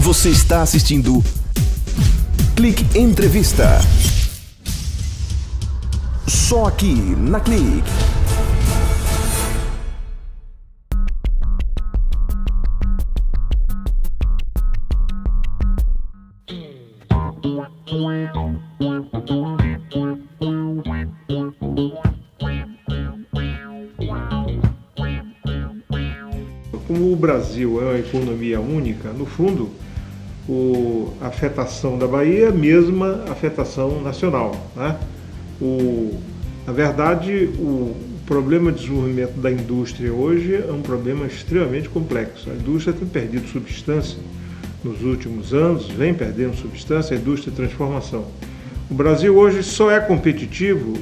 Você está assistindo Clique Entrevista. Só aqui na Clique. Como o Brasil é uma economia única, no fundo, a afetação da Bahia é a mesma afetação nacional, né? Na verdade, o problema de desenvolvimento da indústria hoje é um problema extremamente complexo. A indústria tem perdido substância nos últimos anos, vem perdendo substância, a indústria de transformação. O Brasil hoje só é competitivo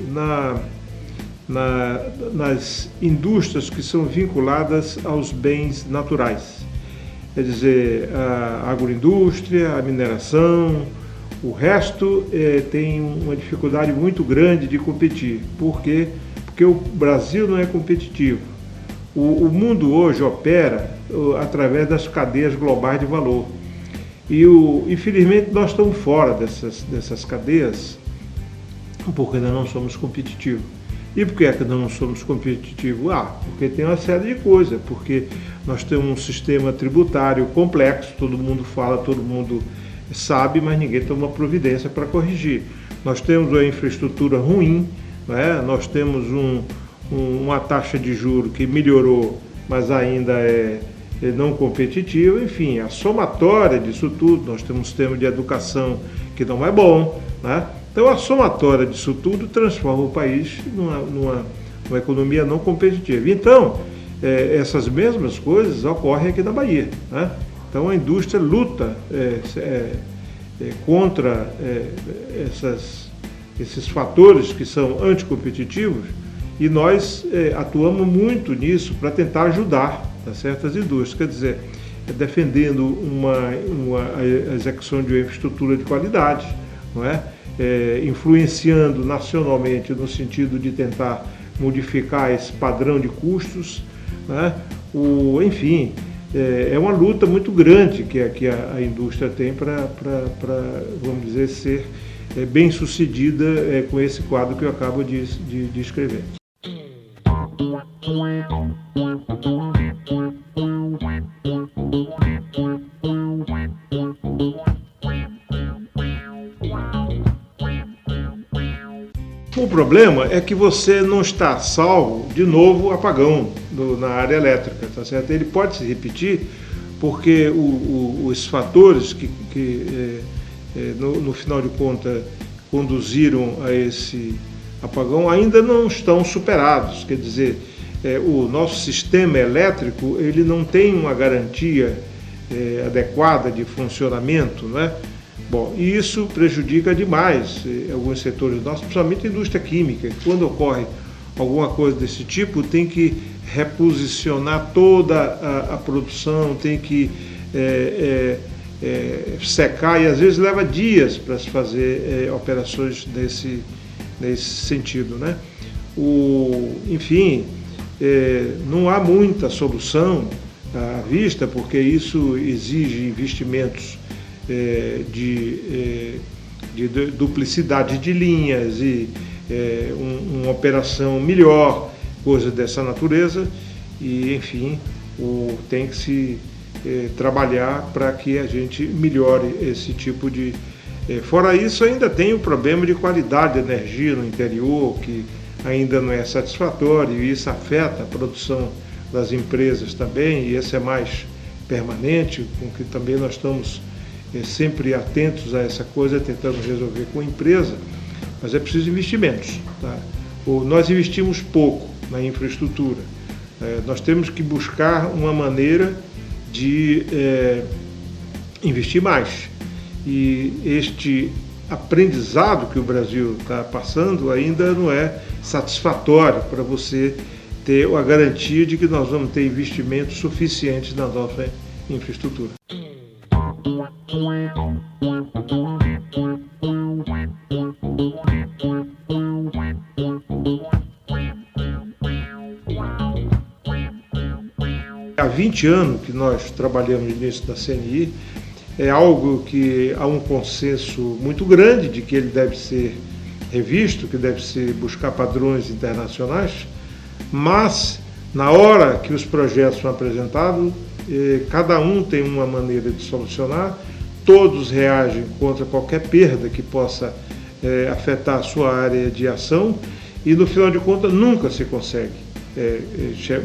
nas indústrias que são vinculadas aos bens naturais. Quer dizer, a agroindústria, a mineração, o resto tem uma dificuldade muito grande de competir. Por quê? Porque o Brasil não é competitivo. O mundo hoje opera através das cadeias globais de valor. E infelizmente nós estamos fora dessas cadeias porque ainda não somos competitivos. E por que é que não somos competitivos? Porque tem uma série de coisas, porque nós temos um sistema tributário complexo, todo mundo fala, todo mundo sabe, mas ninguém toma providência para corrigir. Nós temos uma infraestrutura ruim, né? Nós temos uma taxa de juros que melhorou, mas ainda é não competitiva. Enfim, a somatória disso tudo, nós temos um sistema de educação que não é bom, né? Então a somatória disso tudo transforma o país numa economia não competitiva. Então, essas mesmas coisas ocorrem aqui na Bahia, né? Então a indústria luta contra esses fatores que são anticompetitivos e nós atuamos muito nisso para tentar ajudar, tá, certas indústrias, quer dizer, defendendo a execução de uma infraestrutura de qualidade, não é? Influenciando nacionalmente no sentido de tentar modificar esse padrão de custos, né? Enfim, é uma luta muito grande que a indústria tem para, vamos dizer, ser bem sucedida com esse quadro que eu acabo de escrever. O problema é que você não está salvo de novo apagão na área elétrica, tá certo? Ele pode se repetir porque os fatores que no final de contas conduziram a esse apagão ainda não estão superados. Quer dizer, o nosso sistema elétrico ele não tem uma garantia adequada de funcionamento, né? Bom, e isso prejudica demais alguns setores nossos, principalmente a indústria química. Quando ocorre alguma coisa desse tipo, tem que reposicionar toda a produção, tem que secar e às vezes leva dias para se fazer operações nesse sentido, né? Enfim, não há muita solução à vista, porque isso exige investimentos de duplicidade de linhas e uma operação melhor, coisas dessa natureza, e enfim, tem que se trabalhar para que a gente melhore esse tipo de... Fora isso, ainda tem o problema de qualidade de energia no interior, que ainda não é satisfatório, e isso afeta a produção das empresas também, e esse é mais permanente, com que também nós estamos sempre atentos a essa coisa, tentando resolver com a empresa, mas é preciso investimentos, tá? Nós investimos pouco na infraestrutura, nós temos que buscar uma maneira de investir mais, e este aprendizado que o Brasil está passando ainda não é satisfatório para você ter a garantia de que nós vamos ter investimentos suficientes na nossa infraestrutura. Há 20 anos que nós trabalhamos nisso da CNI é algo que há um consenso muito grande de que ele deve ser revisto, que deve se buscar padrões internacionais, mas na hora que os projetos são apresentados, cada um tem uma maneira de solucionar, todos reagem contra qualquer perda que possa afetar a sua área de ação e, no final de contas, nunca se consegue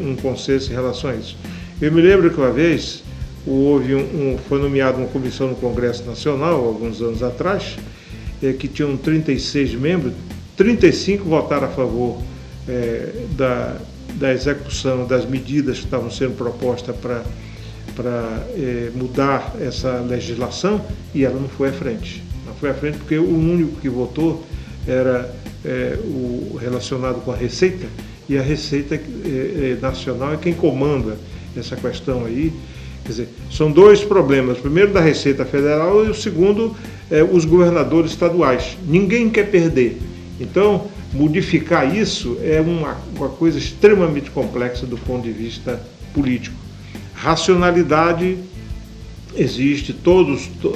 um consenso em relação a isso. Eu me lembro que uma vez foi nomeada uma comissão no Congresso Nacional, alguns anos atrás, que tinham 36 membros, 35 votaram a favor da execução das medidas que estavam sendo propostas para mudar essa legislação, e ela não foi à frente. Não foi à frente porque o único que votou era o relacionado com a Receita, e a Receita Nacional é quem comanda essa questão aí. Quer dizer, são dois problemas, o primeiro da Receita Federal e o segundo os governadores estaduais. Ninguém quer perder. Então, modificar isso é uma coisa extremamente complexa do ponto de vista político. Racionalidade existe,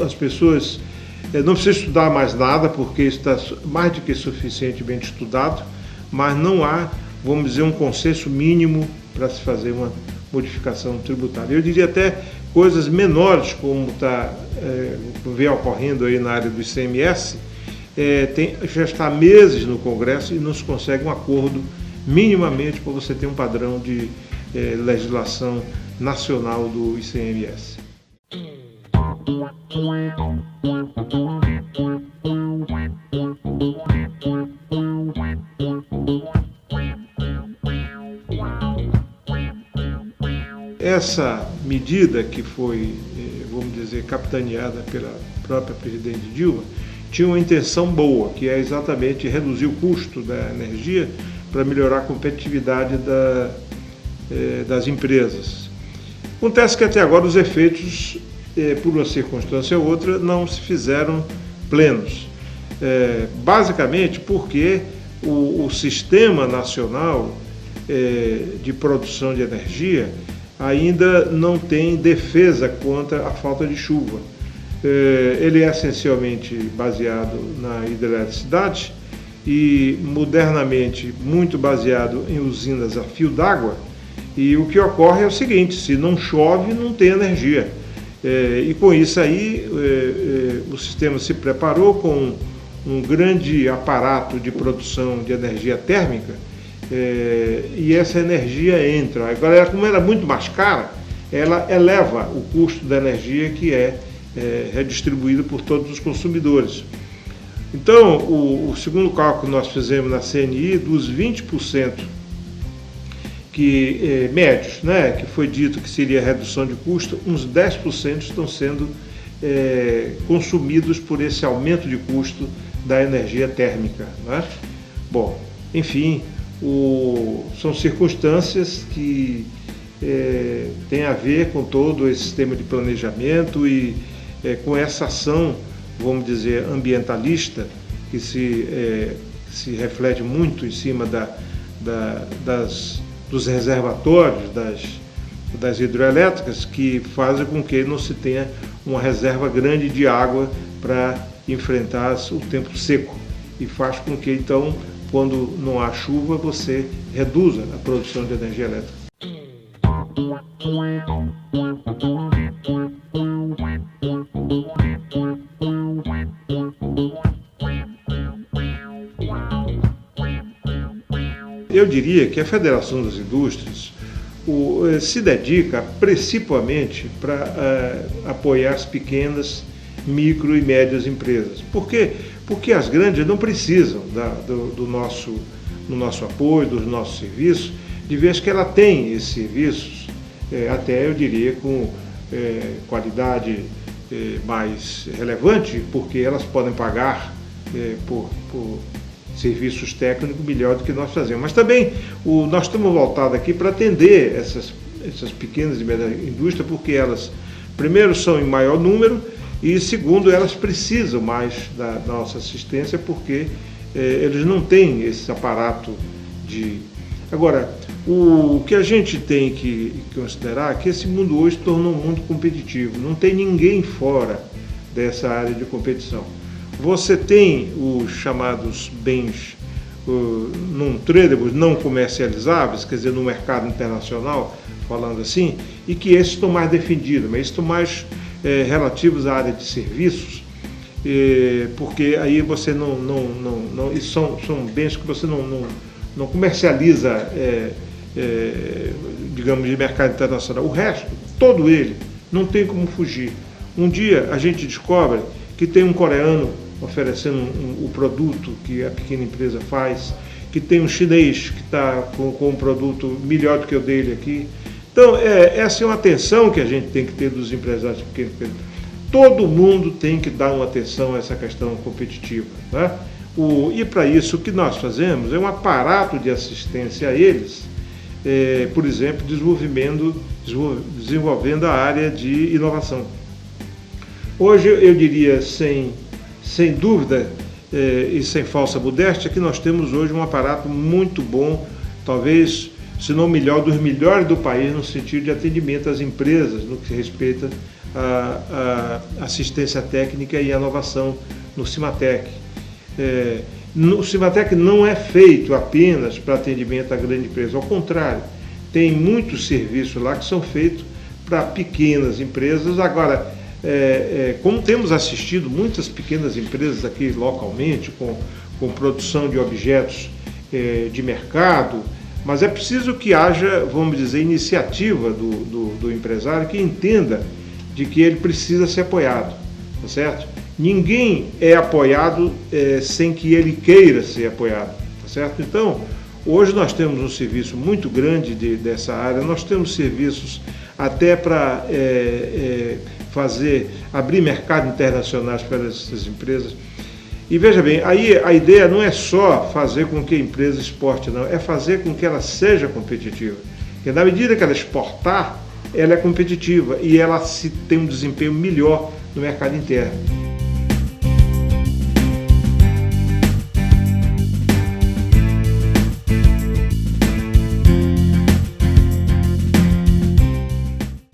as pessoas não precisam estudar mais nada, porque isso está mais do que suficientemente estudado, mas não há, vamos dizer, um consenso mínimo para se fazer uma modificação tributária. Eu diria até coisas menores, como vem ocorrendo aí na área do ICMS, já está há meses no Congresso e não se consegue um acordo minimamente para você ter um padrão de legislação nacional do ICMS. Essa medida que foi, vamos dizer, capitaneada pela própria presidente Dilma, tinha uma intenção boa, que é exatamente reduzir o custo da energia para melhorar a competitividade das empresas. Acontece que até agora os efeitos, por uma circunstância ou outra, não se fizeram plenos. Basicamente porque o sistema nacional de produção de energia ainda não tem defesa contra a falta de chuva. Ele é essencialmente baseado na hidroeletricidade e modernamente muito baseado em usinas a fio d'água, e o que ocorre é o seguinte: se não chove, não tem energia. E com isso aí o sistema se preparou com um grande aparato de produção de energia térmica, e essa energia entra. Agora, como ela é muito mais cara, ela eleva o custo da energia que é redistribuído por todos os consumidores. Então, o segundo cálculo que nós fizemos na CNI, dos 20% médios, né, que foi dito que seria redução de custo, uns 10% estão sendo consumidos por esse aumento de custo da energia térmica, né? Bom, enfim, são circunstâncias que têm a ver com todo esse sistema de planejamento e com essa ação, vamos dizer, ambientalista, que se reflete muito em cima dos reservatórios das hidroelétricas, que fazem com que não se tenha uma reserva grande de água para enfrentar o tempo seco, e faz com que, então, quando não há chuva, você reduza a produção de energia elétrica. Eu diria que a Federação das Indústrias se dedica principalmente para apoiar as pequenas, micro e médias empresas. Por quê? Porque as grandes não precisam do nosso apoio, dos nossos serviços, de vez que ela tem esses serviços, até eu diria com qualidade mais relevante, porque elas podem pagar por serviços técnicos melhor do que nós fazemos. Mas também nós estamos voltados aqui para atender essas pequenas e médias indústrias, porque elas, primeiro, são em maior número, e segundo, elas precisam mais da nossa assistência, porque eles não têm esse aparato de... Agora, o que a gente tem que considerar é que esse mundo hoje se tornou um mundo competitivo. Não tem ninguém fora dessa área de competição. Você tem os chamados bens non-tradables, não comercializáveis, quer dizer, no mercado internacional, falando assim, e que esses estão mais defendidos, mas estão mais relativos à área de serviços, porque aí você isso são bens que você não comercializa, digamos, de mercado internacional. O resto, todo ele, não tem como fugir. Um dia a gente descobre que tem um coreano oferecendo o produto que a pequena empresa faz, que tem um chinês que está com um produto melhor do que o dele aqui. Então, essa é uma atenção que a gente tem que ter dos empresários pequenos. Todo mundo tem que dar uma atenção a essa questão competitiva, né? E para isso o que nós fazemos é um aparato de assistência a eles, por exemplo, desenvolvendo a área de inovação. Hoje eu diria, sem dúvida e sem falsa modéstia, que nós temos hoje um aparato muito bom, talvez, se não o melhor, dos melhores do país no sentido de atendimento às empresas, no que se respeita à assistência técnica e à inovação no Cimatec. O Cimatec não é feito apenas para atendimento à grande empresa, ao contrário, tem muitos serviços lá que são feitos para pequenas empresas. Agora, como temos assistido muitas pequenas empresas aqui localmente, com produção de objetos de mercado, mas é preciso que haja, vamos dizer, iniciativa do empresário que entenda de que ele precisa ser apoiado, tá certo? Ninguém é apoiado sem que ele queira ser apoiado, tá certo? Então, hoje nós temos um serviço muito grande dessa área, nós temos serviços até para abrir mercados internacionais para essas empresas. E veja bem, aí a ideia não é só fazer com que a empresa exporte, não, é fazer com que ela seja competitiva. Porque na medida que ela exportar, ela é competitiva e ela tem um desempenho melhor no mercado interno.